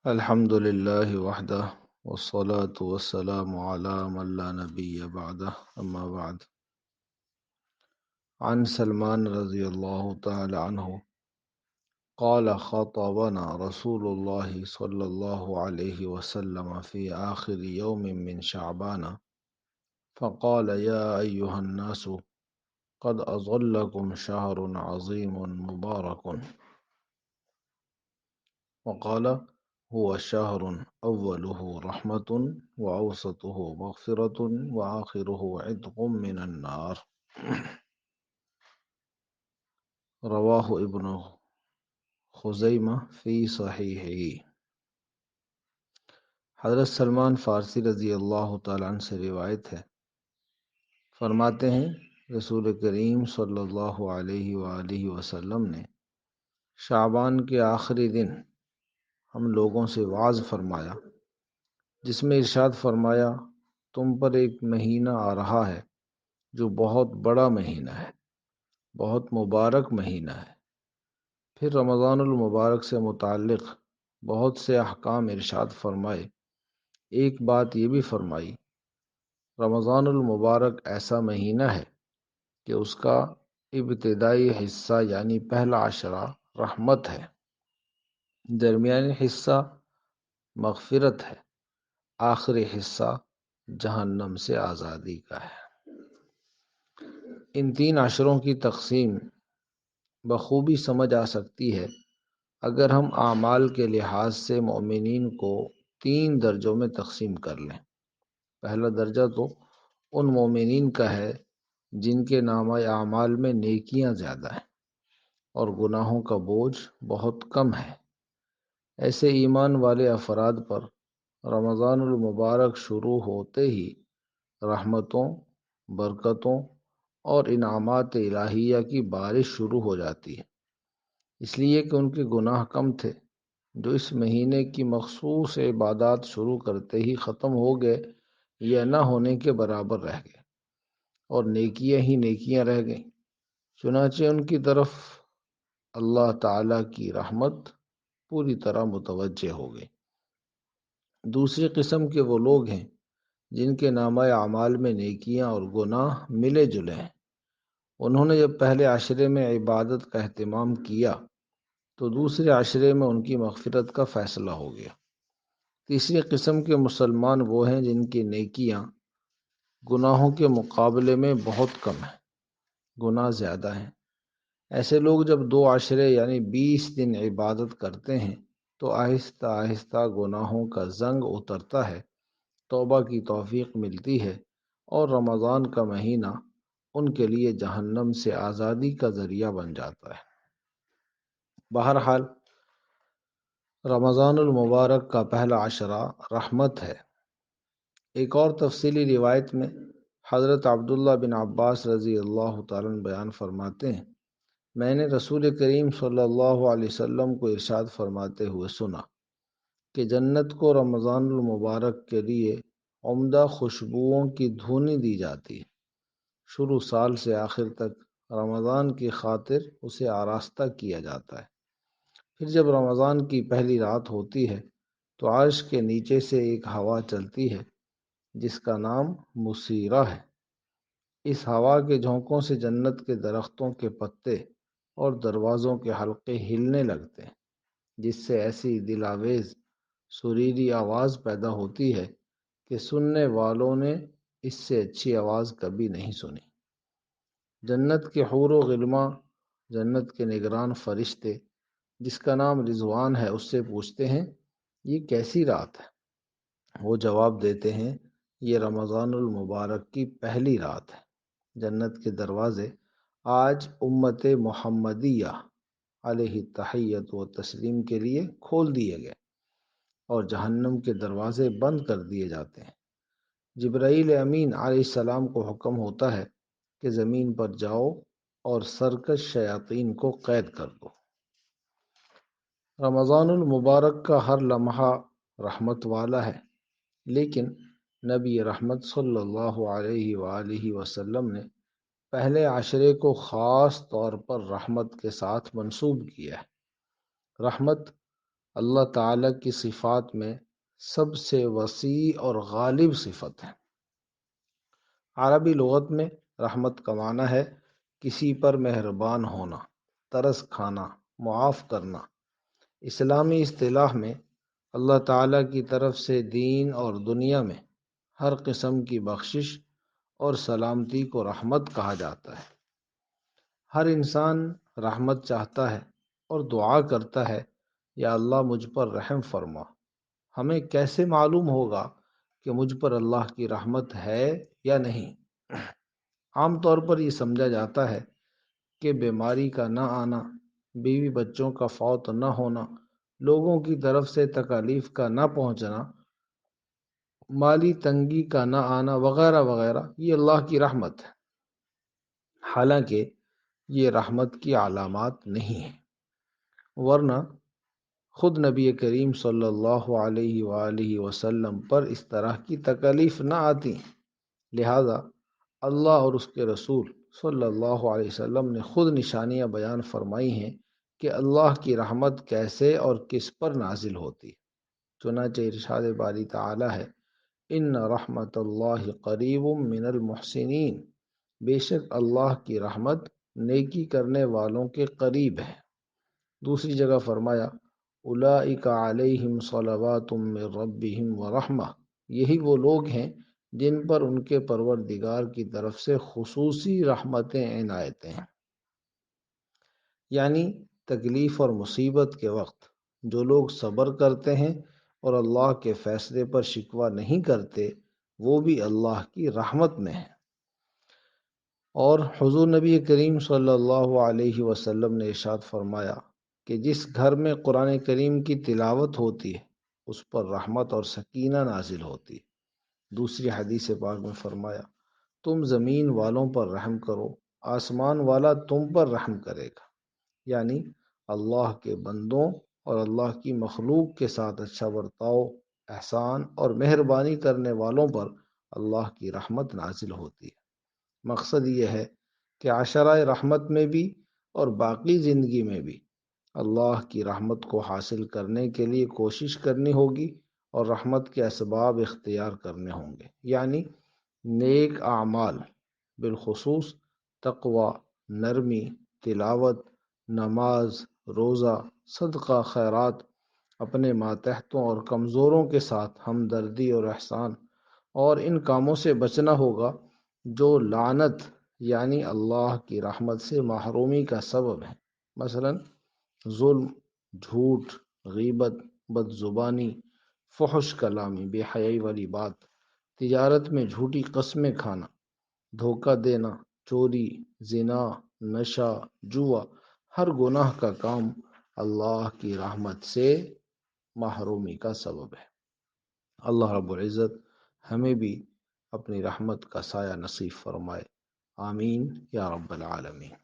الحمد لله وحده والصلاة والسلام على من لا نبي بعده أما بعد. عن سلمان رضي الله تعالى عنه قال خطبنا رسول الله صلى الله عليه وسلم في آخر يوم من شعبان فقال يا أيها الناس قد أظلكم شهر عظيم مبارك. وقال هو شهر أوله رحمة وأوسطه مغفرة وآخره عتق من النار. رواہ ابن خزیمہ فی صحیحہ۔ حضرت سلمان فارسی رضی اللہ تعالیٰ عنہ سے روایت ہے، فرماتے ہیں رسول کریم صلی اللہ علیہ وآلہ وسلم نے شعبان کے آخری دن ہم لوگوں سے وعظ فرمایا، جس میں ارشاد فرمایا تم پر ایک مہینہ آ رہا ہے جو بہت بڑا مہینہ ہے، بہت مبارک مہینہ ہے۔ پھر رمضان المبارک سے متعلق بہت سے احکام ارشاد فرمائے۔ ایک بات یہ بھی فرمائی رمضان المبارک ایسا مہینہ ہے کہ اس کا ابتدائی حصہ یعنی پہلا عشرہ رحمت ہے، درمیانی حصہ مغفرت ہے، آخری حصہ جہنم سے آزادی کا ہے۔ ان تین عشروں کی تقسیم بخوبی سمجھ آ سکتی ہے اگر ہم اعمال کے لحاظ سے مومنین کو تین درجوں میں تقسیم کر لیں۔ پہلا درجہ تو ان مومنین کا ہے جن کے نامہ اعمال میں نیکیاں زیادہ ہیں اور گناہوں کا بوجھ بہت کم ہے۔ ایسے ایمان والے افراد پر رمضان المبارک شروع ہوتے ہی رحمتوں، برکتوں اور انعامات الہیہ کی بارش شروع ہو جاتی ہے، اس لیے کہ ان کے گناہ کم تھے جو اس مہینے کی مخصوص عبادات شروع کرتے ہی ختم ہو گئے یا نہ ہونے کے برابر رہ گئے، اور نیکیاں ہی نیکیاں رہ گئیں۔ چنانچہ ان کی طرف اللہ تعالیٰ کی رحمت پوری طرح متوجہ ہو گئی۔ دوسری قسم کے وہ لوگ ہیں جن کے نامہ اعمال میں نیکیاں اور گناہ ملے جلے ہیں۔ انہوں نے جب پہلے عشرے میں عبادت کا اہتمام کیا تو دوسرے عشرے میں ان کی مغفرت کا فیصلہ ہو گیا۔ تیسری قسم کے مسلمان وہ ہیں جن کی نیکیاں گناہوں کے مقابلے میں بہت کم ہیں، گناہ زیادہ ہیں۔ ایسے لوگ جب دو عشرے یعنی 20 دن عبادت کرتے ہیں تو آہستہ آہستہ گناہوں کا زنگ اترتا ہے، توبہ کی توفیق ملتی ہے، اور رمضان کا مہینہ ان کے لیے جہنم سے آزادی کا ذریعہ بن جاتا ہے۔ بہرحال رمضان المبارک کا پہلا عشرہ رحمت ہے۔ ایک اور تفصیلی روایت میں حضرت عبداللہ بن عباس رضی اللہ تعالیٰ عنہ بیان فرماتے ہیں، میں نے رسول کریم صلی اللہ علیہ وسلم کو ارشاد فرماتے ہوئے سنا کہ جنت کو رمضان المبارک کے لیے عمدہ خوشبوؤں کی دھونی دی جاتی ہے۔ شروع سال سے آخر تک رمضان کی خاطر اسے آراستہ کیا جاتا ہے۔ پھر جب رمضان کی پہلی رات ہوتی ہے تو عرش کے نیچے سے ایک ہوا چلتی ہے جس کا نام مسیرہ ہے۔ اس ہوا کے جھونکوں سے جنت کے درختوں کے پتے اور دروازوں کے حلقے ہلنے لگتے ہیں، جس سے ایسی دل آویز سریلی آواز پیدا ہوتی ہے کہ سننے والوں نے اس سے اچھی آواز کبھی نہیں سنی۔ جنت کے حور و غلماں، جنت کے نگران فرشتے جس کا نام رضوان ہے، اس سے پوچھتے ہیں یہ کیسی رات ہے؟ وہ جواب دیتے ہیں یہ رمضان المبارک کی پہلی رات ہے۔ جنت کے دروازے آج امت محمدیہ علیہ تحیت و تسلیم کے لیے کھول دیے گئے اور جہنم کے دروازے بند کر دیے جاتے ہیں۔ جبرائیل امین علیہ السلام کو حکم ہوتا ہے کہ زمین پر جاؤ اور سرکش شیاطین کو قید کر دو۔ رمضان المبارک کا ہر لمحہ رحمت والا ہے، لیکن نبی رحمت صلی اللہ علیہ وآلہ وسلم نے پہلے عشرے کو خاص طور پر رحمت کے ساتھ منسوب کیا ہے۔ رحمت اللہ تعالیٰ کی صفات میں سب سے وسیع اور غالب صفت ہے۔ عربی لغت میں رحمت کا معنی ہے کسی پر مہربان ہونا، ترس کھانا، معاف کرنا۔ اسلامی اصطلاح میں اللہ تعالیٰ کی طرف سے دین اور دنیا میں ہر قسم کی بخشش اور سلامتی کو رحمت کہا جاتا ہے۔ ہر انسان رحمت چاہتا ہے اور دعا کرتا ہے، یا اللہ مجھ پر رحم فرما۔ ہمیں کیسے معلوم ہوگا کہ مجھ پر اللہ کی رحمت ہے یا نہیں؟ عام طور پر یہ سمجھا جاتا ہے کہ بیماری کا نہ آنا، بیوی بچوں کا فوت نہ ہونا، لوگوں کی طرف سے تکالیف کا نہ پہنچنا، مالی تنگی کا نہ آنا وغیرہ وغیرہ، یہ اللہ کی رحمت ہے۔ حالانکہ یہ رحمت کی علامات نہیں ہیں، ورنہ خود نبی کریم صلی اللہ علیہ وآلہ وسلم پر اس طرح کی تکالیف نہ آتی۔ لہذا اللہ اور اس کے رسول صلی اللہ علیہ وسلم نے خود نشانیاں بیان فرمائی ہیں کہ اللہ کی رحمت کیسے اور کس پر نازل ہوتی۔ چنانچہ ارشاد باری تعالی ہے، ان رحمت اللہ قریب من المحسنین، بے شک اللہ کی رحمت نیکی کرنے والوں کے قریب ہے۔ دوسری جگہ فرمایا، اولئک علیہم صلوات من ربہم ورحمہ، یہی وہ لوگ ہیں جن پر ان کے پروردگار کی طرف سے خصوصی رحمتیں عنایتیں ہیں۔ یعنی تکلیف اور مصیبت کے وقت جو لوگ صبر کرتے ہیں اور اللہ کے فیصلے پر شکوہ نہیں کرتے، وہ بھی اللہ کی رحمت میں ہیں۔ اور حضور نبی کریم صلی اللہ علیہ وسلم نے ارشاد فرمایا کہ جس گھر میں قرآن کریم کی تلاوت ہوتی ہے اس پر رحمت اور سکینہ نازل ہوتی ہے۔ دوسری حدیث پاک میں فرمایا، تم زمین والوں پر رحم کرو، آسمان والا تم پر رحم کرے گا۔ یعنی اللہ کے بندوں اور اللہ کی مخلوق کے ساتھ اچھا برتاؤ، احسان اور مہربانی کرنے والوں پر اللہ کی رحمت نازل ہوتی ہے۔ مقصد یہ ہے کہ عشرہ رحمت میں بھی اور باقی زندگی میں بھی اللہ کی رحمت کو حاصل کرنے کے لیے کوشش کرنی ہوگی اور رحمت کے اسباب اختیار کرنے ہوں گے، یعنی نیک اعمال، بالخصوص تقوی، نرمی، تلاوت، نماز، روزہ، صدقہ، خیرات، اپنے ماتحتوں اور کمزوروں کے ساتھ ہمدردی اور احسان، اور ان کاموں سے بچنا ہوگا جو لعنت یعنی اللہ کی رحمت سے محرومی کا سبب ہے، مثلا ظلم، جھوٹ، غیبت، بد زبانی، فحش کلامی، بے حیائی والی بات، تجارت میں جھوٹی قسمیں کھانا، دھوکہ دینا، چوری، زنا، نشہ، جوا، ہر گناہ کا کام اللہ کی رحمت سے محرومی کا سبب ہے۔ اللہ رب العزت ہمیں بھی اپنی رحمت کا سایہ نصیب فرمائے، آمین یا رب العالمین۔